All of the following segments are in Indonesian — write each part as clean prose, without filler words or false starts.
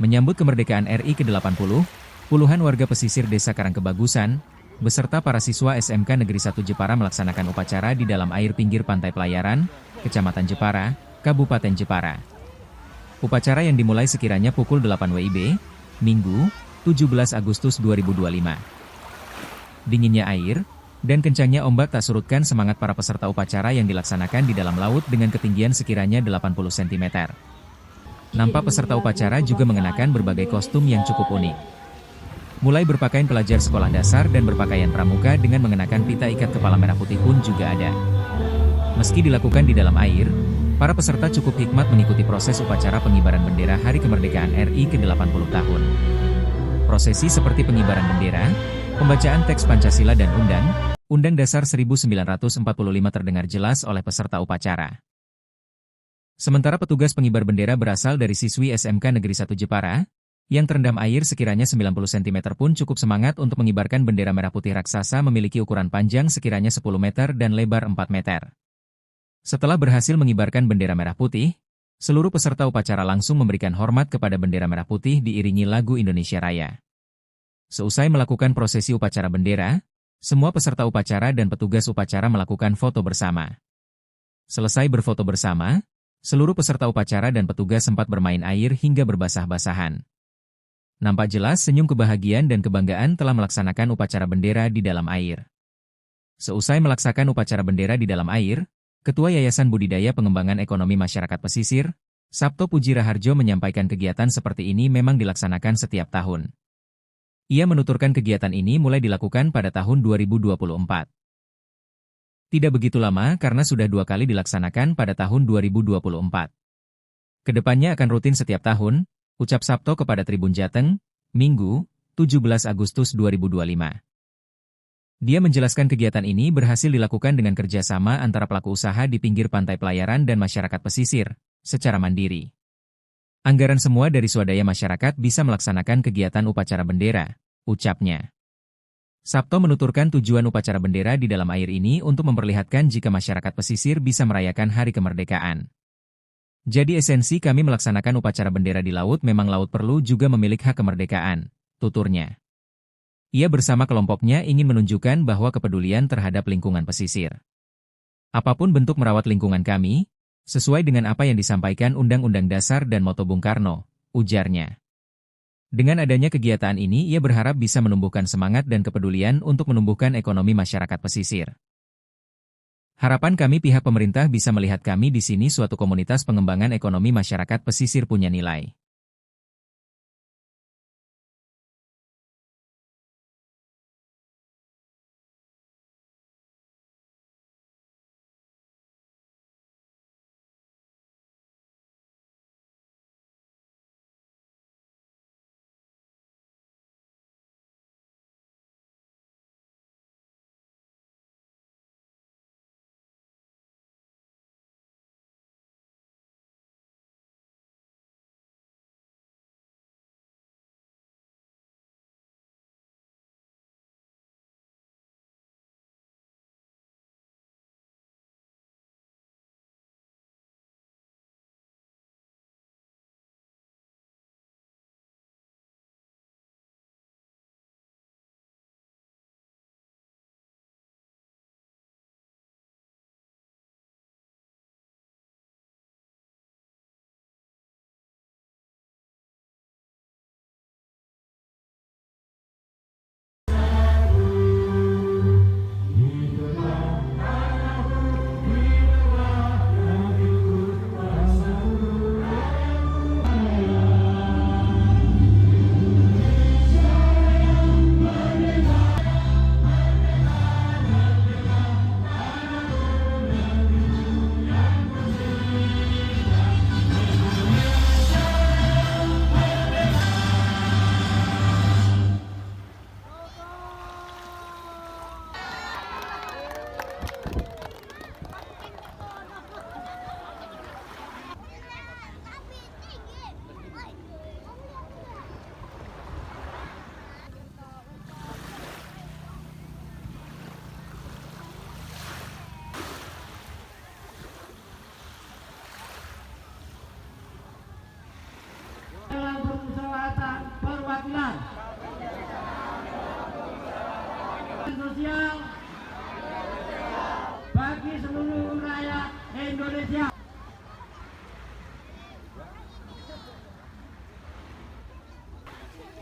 Menyambut kemerdekaan RI ke-80, puluhan warga pesisir Desa Karangkebagusan, beserta para siswa SMK Negeri 1 Jepara melaksanakan upacara di dalam air pinggir Pantai Pelayaran, Kecamatan Jepara, Kabupaten Jepara. Upacara yang dimulai sekiranya pukul 8 WIB, Minggu, 17 Agustus 2025. Dinginnya air, dan kencangnya ombak tak surutkan semangat para peserta upacara yang dilaksanakan di dalam laut dengan ketinggian sekiranya 80 cm. Nampak peserta upacara juga mengenakan berbagai kostum yang cukup unik. Mulai berpakaian pelajar sekolah dasar dan berpakaian pramuka dengan mengenakan pita ikat kepala merah putih pun juga ada. Meski dilakukan di dalam air, para peserta cukup hikmat mengikuti proses upacara pengibaran bendera Hari Kemerdekaan RI ke-80 tahun. Prosesi seperti pengibaran bendera, pembacaan teks Pancasila dan Undang Dasar 1945 terdengar jelas oleh peserta upacara. Sementara petugas pengibar bendera berasal dari siswi SMK Negeri 1 Jepara, yang terendam air sekiranya 90 cm pun cukup semangat untuk mengibarkan bendera merah putih raksasa memiliki ukuran panjang sekiranya 10 meter dan lebar 4 meter. Setelah berhasil mengibarkan bendera merah putih, seluruh peserta upacara langsung memberikan hormat kepada bendera merah putih diiringi lagu Indonesia Raya. Seusai melakukan prosesi upacara bendera, semua peserta upacara dan petugas upacara melakukan foto bersama. Selesai berfoto bersama, seluruh peserta upacara dan petugas sempat bermain air hingga berbasah-basahan. Nampak jelas senyum kebahagiaan dan kebanggaan telah melaksanakan upacara bendera di dalam air. Seusai melaksanakan upacara bendera di dalam air, Ketua Yayasan Budidaya Pengembangan Ekonomi Masyarakat Pesisir, Sabto Puji Raharjo menyampaikan kegiatan seperti ini memang dilaksanakan setiap tahun. Ia menuturkan kegiatan ini mulai dilakukan pada tahun 2024. Tidak begitu lama karena sudah 2 kali dilaksanakan pada tahun 2024. Kedepannya akan rutin setiap tahun, ucap Sabto kepada Tribun Jateng, Minggu, 17 Agustus 2025. Dia menjelaskan kegiatan ini berhasil dilakukan dengan kerjasama antara pelaku usaha di pinggir pantai pelayaran dan masyarakat pesisir, secara mandiri. Anggaran semua dari swadaya masyarakat bisa melaksanakan kegiatan upacara bendera, ucapnya. Sabto menuturkan tujuan upacara bendera di dalam air ini untuk memperlihatkan jika masyarakat pesisir bisa merayakan hari kemerdekaan. Jadi esensi kami melaksanakan upacara bendera di laut memang laut perlu juga memiliki hak kemerdekaan, tuturnya. Ia bersama kelompoknya ingin menunjukkan bahwa kepedulian terhadap lingkungan pesisir. Apapun bentuk merawat lingkungan kami, sesuai dengan apa yang disampaikan Undang-Undang Dasar dan Moto Bung Karno, ujarnya. Dengan adanya kegiatan ini ia berharap bisa menumbuhkan semangat dan kepedulian untuk menumbuhkan ekonomi masyarakat pesisir. Harapan kami pihak pemerintah bisa melihat kami di sini suatu komunitas pengembangan ekonomi masyarakat pesisir punya nilai.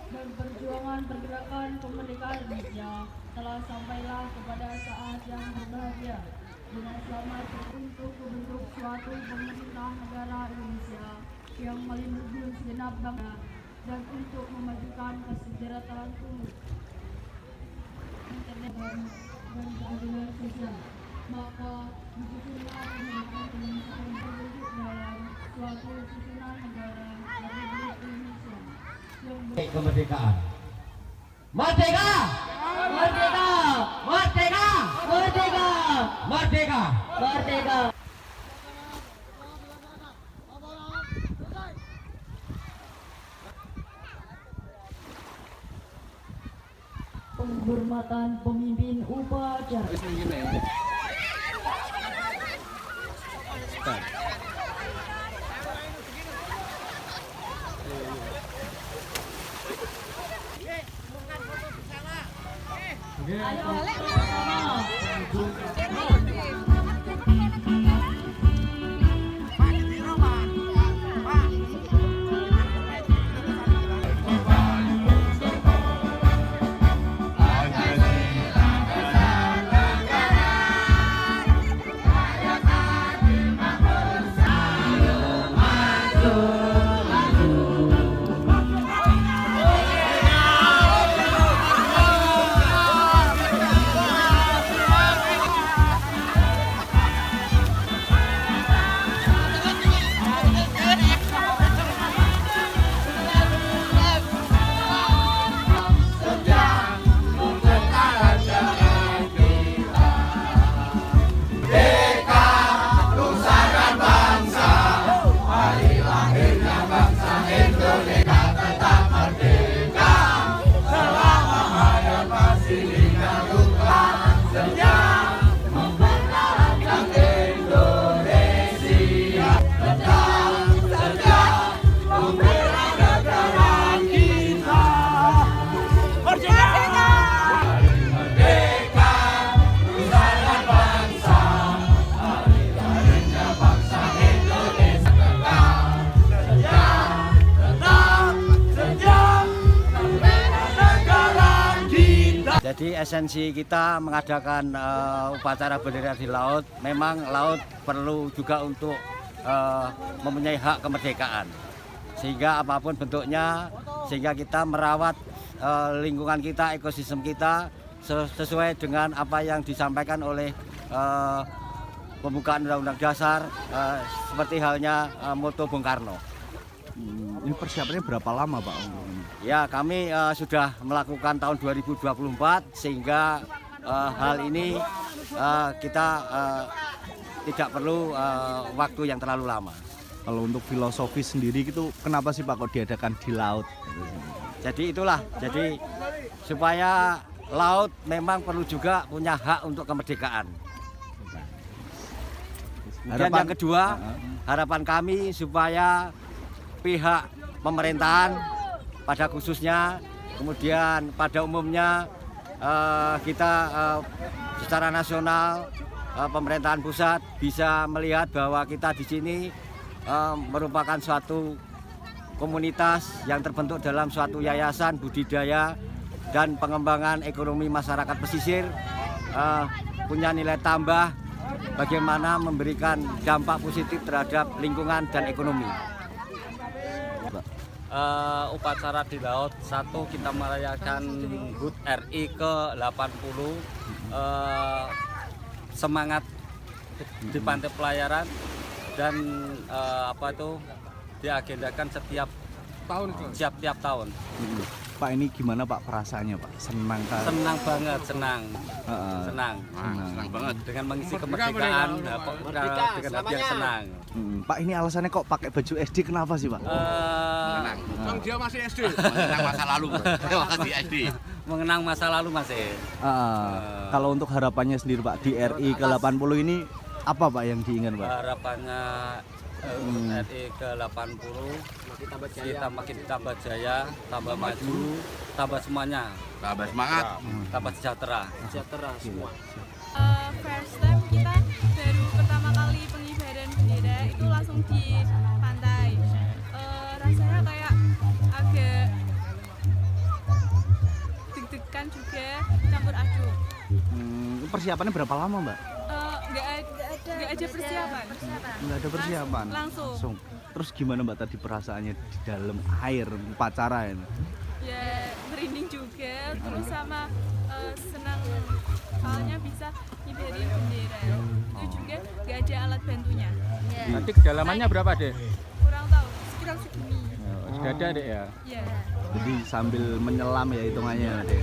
dan perjuangan pergerakan kemerdekaan Indonesia telah sampailah kepada saat yang berbahagia dengan selamat untuk membentuk suatu pemerintah negara Indonesia yang melindungi segenap bangsa dan untuk memajukan kesejahteraan umum, internet dan keadilan sosial. Maka disusunlah kemerdekaan Indonesia yang terwujud dalam suatu susunan negara Republik Indonesia yang kemerdekaan. Merdeka! Merdeka! Merdeka! Merdeka! Merdeka! Merdeka! penghormatan pemimpin upacara. Ayo balik Jadi esensi kita mengadakan upacara bendera di laut, memang laut perlu juga untuk mempunyai hak kemerdekaan. Sehingga apapun bentuknya, sehingga kita merawat lingkungan kita, ekosistem kita sesuai dengan apa yang disampaikan oleh pembukaan Undang-Undang Dasar seperti halnya moto Bung Karno. Ini persiapannya berapa lama Pak? Ya, kami sudah melakukan tahun 2024 sehingga hal ini kita tidak perlu waktu yang terlalu lama. Kalau untuk filosofi sendiri gitu, kenapa sih Pak kok diadakan di laut? Jadi itulah, jadi supaya laut memang perlu juga punya hak untuk kemerdekaan. Dan yang kedua, harapan kami supaya pihak pemerintahan pada khususnya, kemudian pada umumnya kita secara nasional, pemerintahan pusat bisa melihat bahwa kita di sini merupakan suatu komunitas yang terbentuk dalam suatu yayasan budidaya dan pengembangan ekonomi masyarakat pesisir, punya nilai tambah bagaimana memberikan dampak positif terhadap lingkungan dan ekonomi. Upacara di laut, satu kita merayakan HUT RI ke-80, semangat di Pantai Pelayaran, dan diagendakan setiap tahun. Pak, ini gimana Pak perasaannya Pak? Senang kan? Senang banget, senang banget dengan mengisi kemerdekaan, dengan hati yang senang. Pak, ini alasannya kok pakai baju SD, kenapa sih Pak? Dia masih SD, mengenang masa lalu, masih SD. Mengenang masa lalu masih. Kalau untuk harapannya sendiri Pak, di RI ke-80 ini apa Pak yang diingat Pak? Harapannya RI ke-80 kita makin tambah jaya, tambah maju, tambah semuanya, Tambah semangat. tambah sejahtera semua. First time kita baru pertama kali pengibaran bendera itu langsung di pantai. Rasanya kayak agak deg-degan juga, campur aduk. Persiapannya berapa lama, Mbak? Nggak ada persiapan. Nggak ada persiapan. Langsung. Terus gimana Mbak tadi perasaannya di dalam air upacara ini? Ya merinding juga, terus sama senang soalnya bisa ngibarin bendera. Itu juga nggak ada alat bantunya. Nanti kedalamannya berapa, Dek? Kurang tahu, sekitar segini. Sudah ada, Dek ya? Ya. Jadi sambil menyelam ya hitungannya, Dek.